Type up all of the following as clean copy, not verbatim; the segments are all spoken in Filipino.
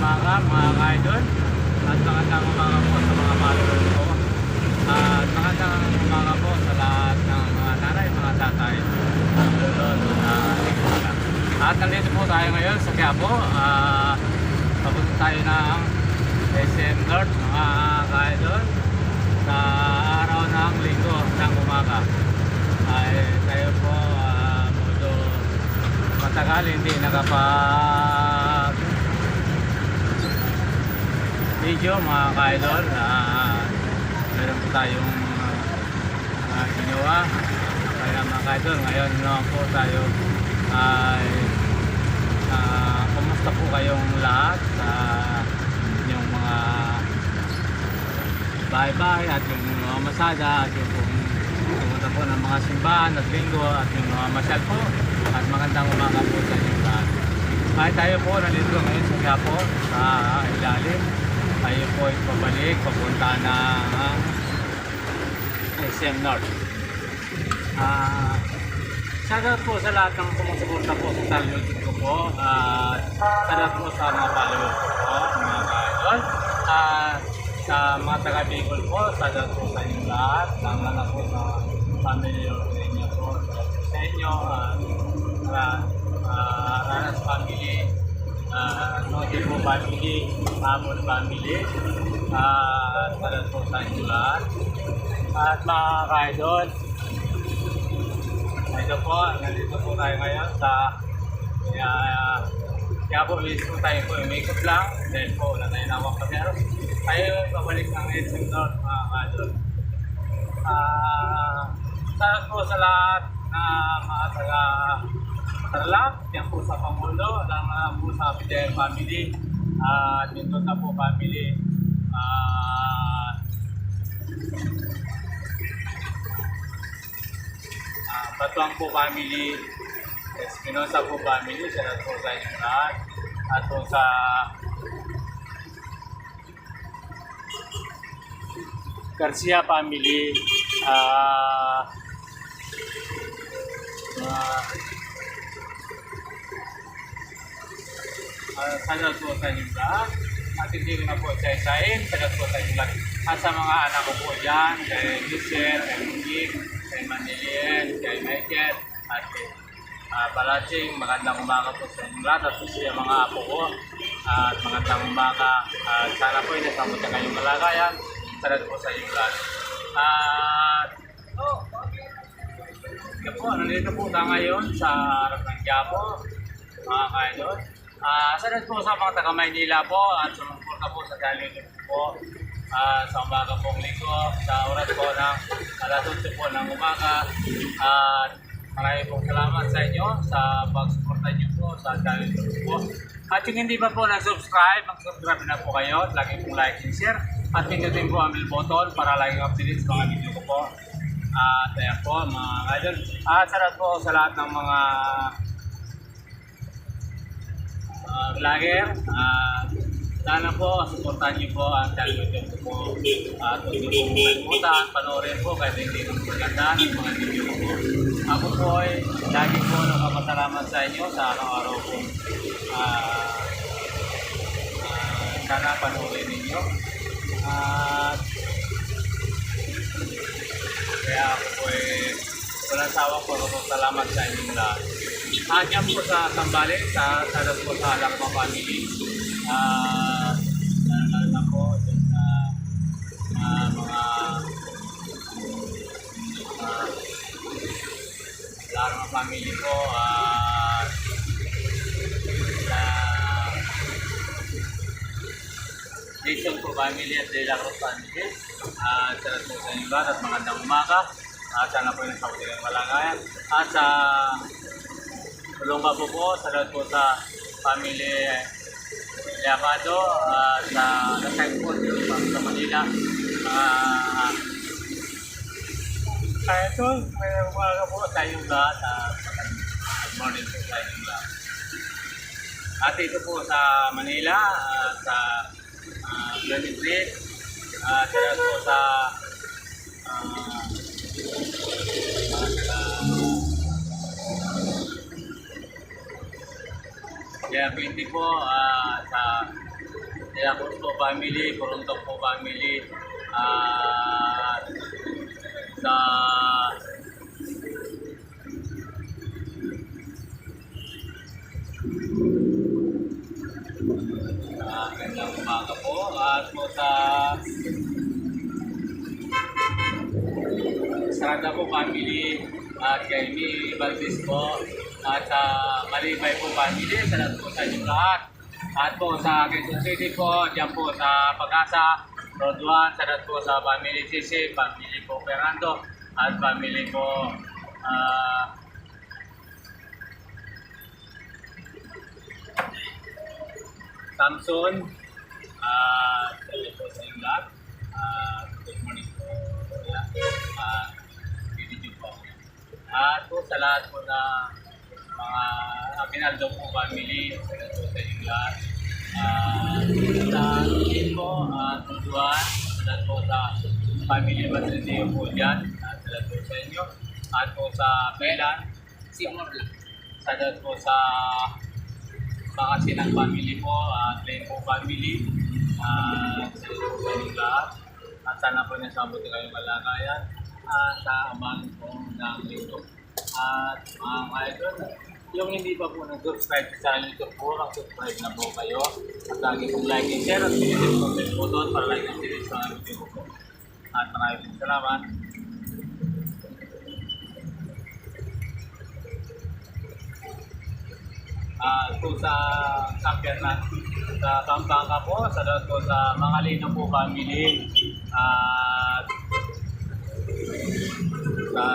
umaga mga ka-idol. At magandang umaga po sa mga followers ko. At magandang umaga po sa lahat ng mga nanay, mga tatay, at lolo na nagkakala. At nandito po tayo ngayon sa Quiapo. Papunta tayo ng SM North mga ka-idol sa araw ng linggo ng umaga. Ay tayo po medyo matagal hindi nakapag video mga ka-idol. Meron po tayong ginawa kaya mga ka-idol, ngayon naman po tayo ay kumusta po kayong lahat sa inyong mga bahay-bahay at yung mga masada at yung pumunta po ng mga simbahan at linggo at yung mga masyal po at magandang umaga po sa inyong lahat. Ay tayo po nandito ngayon sa Quiapo sa ilalim. Tayo po ay pabalik papunta ng SM North. Shoutout po sa lahat ng sumusuporta po sa channel YouTube ko po. Shoutout po sa mga followers ko po, mga ka-idol. Sa mga taga-Bicol po, shoutout po sa inyong lahat. Lalo na po sa family niyo po. Sa inyo, Ranas family, Nodi po family, Amon family. Shoutout po sa inyong lahat. At mga ka-idol, ito po, nandito po tayo ngayon sa Quiapo mismo. Tayo po umikot lang dahil po wala tayo nawang pasero. Tayo pabalik ng SM North mga ka-idol. Salamat po sa lahat na mga taga-Tarlac, yan po sa Pangulo, lang po sa Fidel family, at dito na po family. Batuang po family, Espinosa po family, salamat po sa inyong lahat. At po sa Garcia family, salamat po sa inyong lahat. At hindi ko na po isa-isahin, salamat po sa inyong lahat. At sa mga anak ko po dyan, kay Lisser, kay Mungik, kay Manilien, kay Michael, at kay Balaching, magandang umaga po sa inyong lahat. At sa mga apo ko, at magandang umaga. Sana po inasabot na kayong malagayan. Salamat po sa inyong lahat. Po, nandito po tayo ngayon sa harap ng Quiapo, mga ka-idol. Salamat po sa mga taga-Maynila po at sumuporta po sa channel po. Sa umaga pong linggo, sa oras po ng alas 8 po ng umaga. At maraming pong salamat sa inyo sa pag-suporta nyo po sa channel po. At yung hindi pa po na-subscribe, mag-subscribe na po kayo. Lagi pong like and share. At pindutin po ang bell button para laging update sa mga video ko po. At ayan po mga idol. At salamat po sa lahat ng mga vlogger. Sana po, supportan niyo po ang channel YouTube ko po. At huwag niyo po kalimutan, panoorin po kahit hindi nang magandaan ang mga video ko po. Ako po ay lagi po nakapasalamat sa inyo sa araw-araw po. Sana panoorin ninyo. At kaya ako po ay walang sawa po salamat sa inyong lahat. At yan po sa Sambales, sa salat po sa Lakma family. Na po dun sa mga Lakma family po. Sa Jason po family at De La Cruz family. Salat po sa inyong lahat at magandang umaga. Sana po yung sabuti ng malagayan. At sa Tulunga po, salat po sa family Yamado, sa Nasay po sa Manila. Kaya ito, may umaga po tayong lahat. Good morning po tayong lahat. At ito po sa Manila, sa Planet Street. Salat po sa Kaya 20 po sa Kaya po family, Kuruntok po family, at sa gandang umaga po at po sa Sarada po family at Jaime Valdez po at sa Malibay po family, salamat po sa inyong lahat. At po sa Quezon City po, diyan po sa Pag-asa, Road 1, salamat po sa family Sisi, family po Fernando at family po Samson. Salamat po sa inyong lahat. Good morning po. Video po. At po sa lahat po na mga Pinaldo po family, salamat po sa inyong lahat. Sa akin po, Tuduan, salamat po sa family Basilio po dyan. Salamat po sa inyo. At po sa Belan, salamat po sa mga Sinang family po, Glenn po family, salamat po sa inyong lahat. At sana po nasabuti kayong malagayan sa amahan po ng YouTube. At mga ka-idol, yung hindi pa po nag-subscribe sa YouTube po, subscribe na po kayo. At lagi pong like and share at pinitip po po doon para like and share sa video po. At maraming salamat. Po sa San Fernando, sa Pampanga po, salamat po sa mga Lino po family, at sa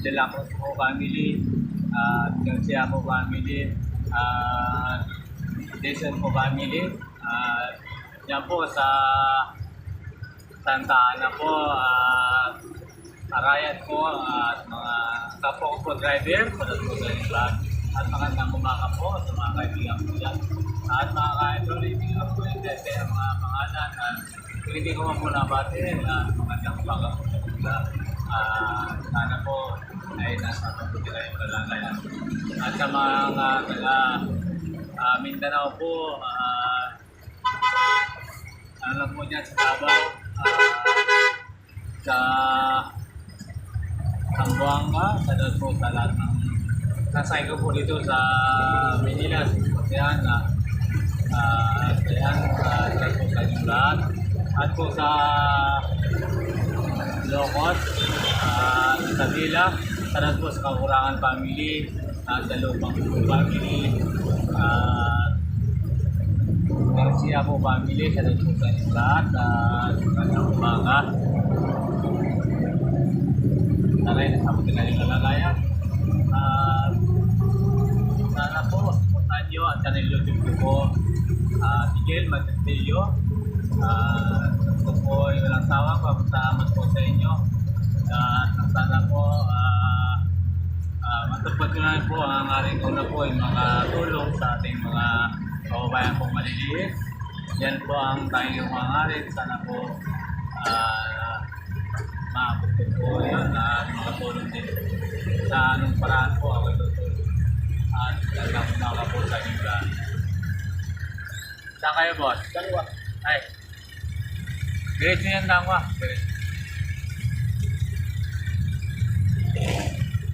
De La Cruz po family, at Garcia po family, at Jason po family, at yan po sa Santa Ana po, Arayat po, at mga kapwa po driver, salamat po sa inyong lahat. At magandang umaga po sa mga kaibigan po dyan. At mga ka-idol, hindi lang po yung dete ang mga pangalan. At hindi ko po nabati na magandang umaga po sa mga. Sana po ay nasa mabuti kayong kalagayan. At sa mga taga Mindanao po, ano po dyan sa Davao, sa Zamboanga, salamat po sa lahat ng kasay ko po dito sa Manila, Kaya salamat po sa inyong lahat. At po sa Locos, sa Vila, salamat po sa Kakurangan family, sa Lupang family, Garcia po family, salamat po sa inyong lahat. Magandang umaga. Sana ay nasabuti na yung lalagayan. Sana po, puntahan nyo ang channel YouTube ko po, Miguel Matentillo. Ito po ay walang sawang papasalamat po sa inyo. At sana po, matupad ko na po ang aring una po ay mga tulong sa ating mga kababayan pong maliliit. Yan po ang tayong mga aring. Sana po, maabot po yun at makatulong din sa anong paraan po ako tutulong at talagang umaga po sa inyong lahat. Saan kayo, boss? Dangwa. Ay, diretso yan, Dangwa.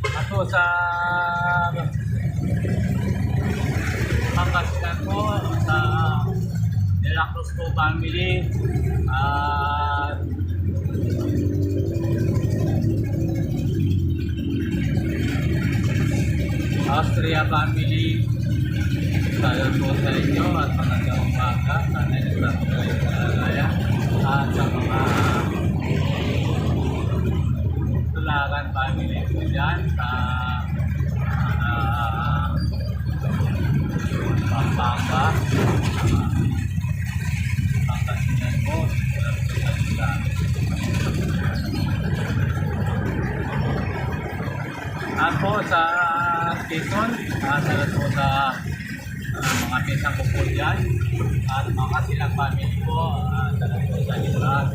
At po sa Pangasinan po, sa De La Cruz po family, at Austria family, salamat po sa inyo at magandang umaga. Sana ay nasabuti kayong kalagayan. At sa mga Tulagan family po dyan sa Pampanga, Pangasinan po, salamat po sa inyo lahat. At po sa Quezon, salamat po sa mga pisang ko po dyan at mga Silang family po, salamat po sa inyo lahat.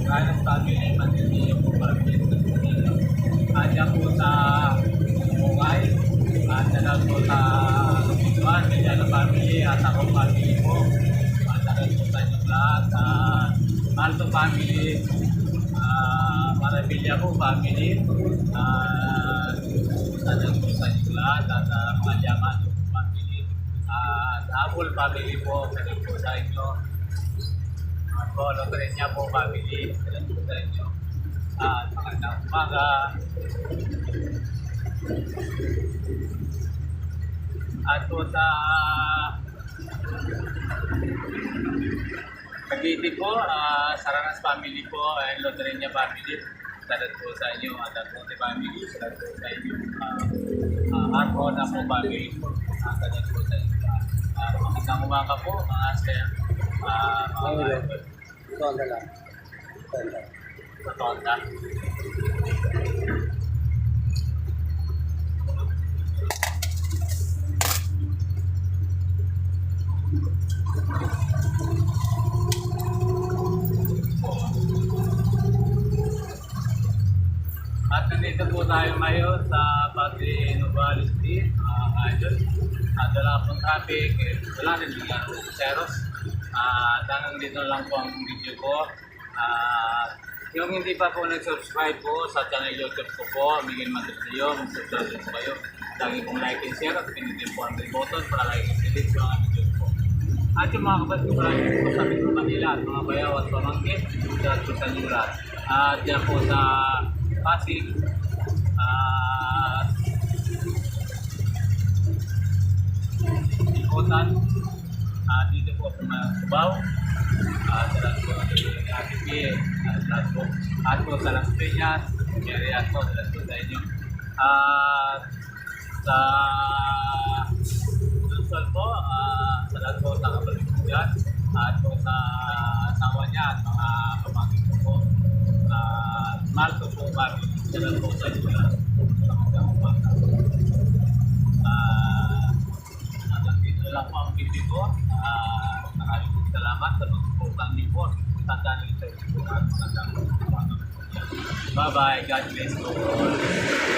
Kailang family, Manila po family. At yan po sa Mungay, salamat po sa Bituan. Katawan, Mediano family, at ako family po. At sagot po sa inyo lahat. Malto family, Marabilla po family. Sagot po sa inyo lahat. At mga Yaman po family. At Apple family po, sagot po sa inyo. At po, Lotrenya po family, sagot po sa inyo. At magandang umaga. At po sa Cavite po, Saranas family po, and Lotrenya family, salat po sa inyo, at Alfonte family, salat po sa inyo, Arcona po family po, salat po sa inyo. Magandang umaga po, mga Tonda lang. Tonda. sa Tonda. At nandito po tayo ngayon sa Padre Nogales Street, idol. At wala pong traffic, wala rin bigyan po seros. Hanggang dito lang po ang video ko. Yung hindi pa po nag-subscribe po sa channel YouTube ko po, Miguel Madrigallo, mag-subscribe po kayo. Lagi pong like and share at pinutin po ang bell button para like and delete sa mga video ko. At yung mga kapatid ko palagi po sa Metro Manila at mga bayaw at pamangkin, at po sa New Rat. At yan po sa Pasig, Ikotan, dito po sa mga Subaw, at po sa Las Peñas, area po sa inyo. At sa Luzon po, sa lahat po sa kapatid ko dyan, at po sa asawa niya at mga pamangkin ko po. Malto po kami, sila po sa inyo lahat. Hanggang dito lang po ang video ko. Maraming po salamat sa pagsuportan niyo po sa channel ito. Bye-bye. God bless you all.